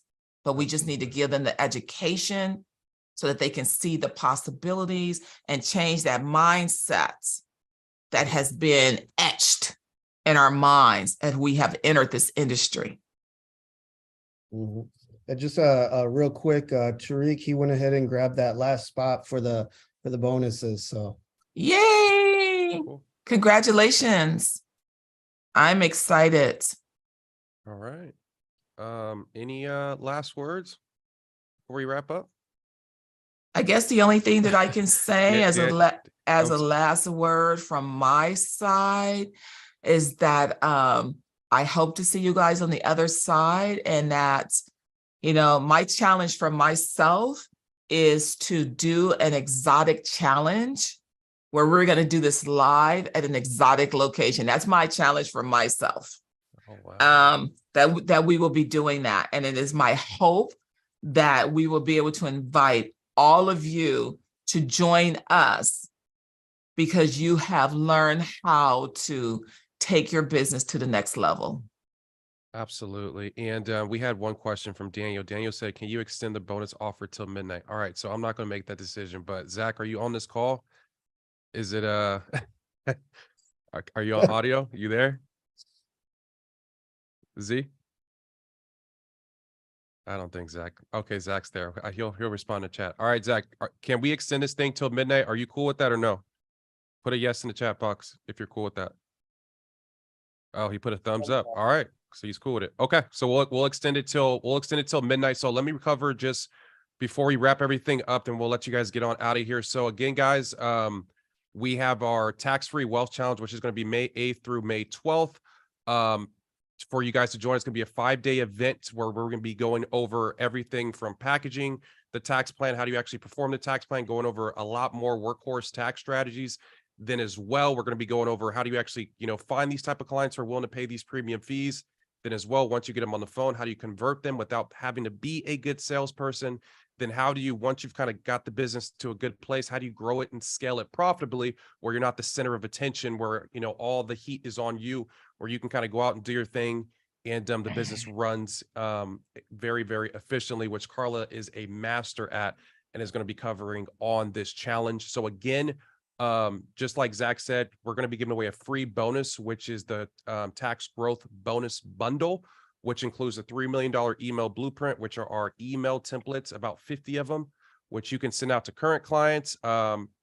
but we just need to give them the education so that they can see the possibilities and change that mindset that has been etched in our minds as we have entered this industry. Mm-hmm. And just real quick, Tariq, he went ahead and grabbed that last spot for the bonuses. So yay! Congratulations. I'm excited. All right. Any last words before we wrap up? I guess the only thing that I can say as a last word from my side is that I hope to see you guys on the other side, and that my challenge for myself is to do an exotic challenge where we're going to do this live at an exotic location. That's my challenge for myself. Oh, wow. That we will be doing that. And it is my hope that we will be able to invite all of you to join us, because you have learned how to take your business to the next level. Absolutely. And we had one question from Daniel. Daniel said, can you extend the bonus offer till midnight? All right. So I'm not going to make that decision, but Zach, are you on this call? Is it, are you on audio? You there? Z? I don't think Zach. Okay, Zach's there. He'll respond to chat. All right, Zach, can we extend this thing till midnight? Are you cool with that or no? Put a yes in the chat box if you're cool with that. Oh, he put a thumbs up. All right, so he's cool with it. Okay, so we'll extend it till midnight. So let me recover just before we wrap everything up, and we'll let you guys get on out of here. So again, guys, we have our tax-free wealth challenge, which is going to be May 8th through May 12th. For you guys to join, it's going to be a 5-day event where we're going to be going over everything from packaging the tax plan, how do you actually perform the tax plan, going over a lot more Workhorse tax strategies. Then as well, we're going to be going over how do you actually, find these type of clients who are willing to pay these premium fees. Then as well, once you get them on the phone, how do you convert them without having to be a good salesperson? Then how do you, once you've kind of got the business to a good place, how do you grow it and scale it profitably where you're not the center of attention, where, all the heat is on you, where you can kind of go out and do your thing and the business runs very, very efficiently, which Karla is a master at and is going to be covering on this challenge. So again, just like Zach said, we're going to be giving away a free bonus, which is the tax growth bonus bundle, which includes a $3 million email blueprint, which are our email templates, about 50 of them, which you can send out to current clients,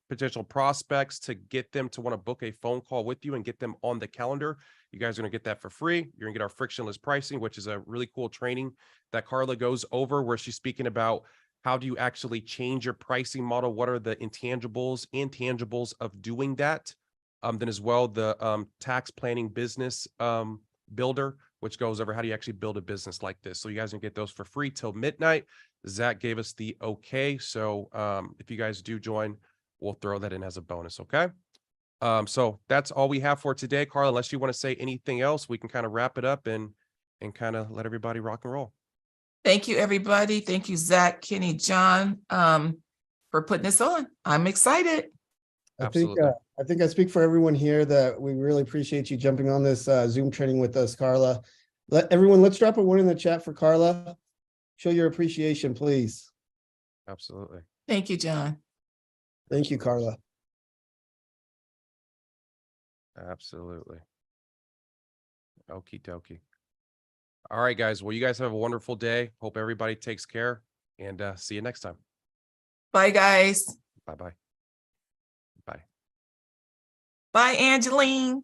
potential prospects, to get them to want to book a phone call with you and get them on the calendar. You guys are going to get that for free. You're going to get our frictionless pricing, which is a really cool training that Karla goes over, where she's speaking about how do you actually change your pricing model? What are the intangibles and tangibles of doing that? Then as well, the tax planning business builder, which goes over how do you actually build a business like this. So you guys can get those for free till midnight. Zach gave us the okay. So if you guys do join, we'll throw that in as a bonus. Okay. So that's all we have for today. Karla, unless you want to say anything else, we can kind of wrap it up and kind of let everybody rock and roll. Thank you, everybody. Thank you, Zach, Kenny, John, for putting this on. I'm excited. I think I speak for everyone here that we really appreciate you jumping on this Zoom training with us, Karla. Let's drop a one in the chat for Karla. Show your appreciation, please. Absolutely. Thank you, John. Thank you, Karla. Absolutely. Okie dokie. All right, guys. Well, you guys have a wonderful day. Hope everybody takes care, and see you next time. Bye, guys. Bye-bye. Bye. Bye, Angeline.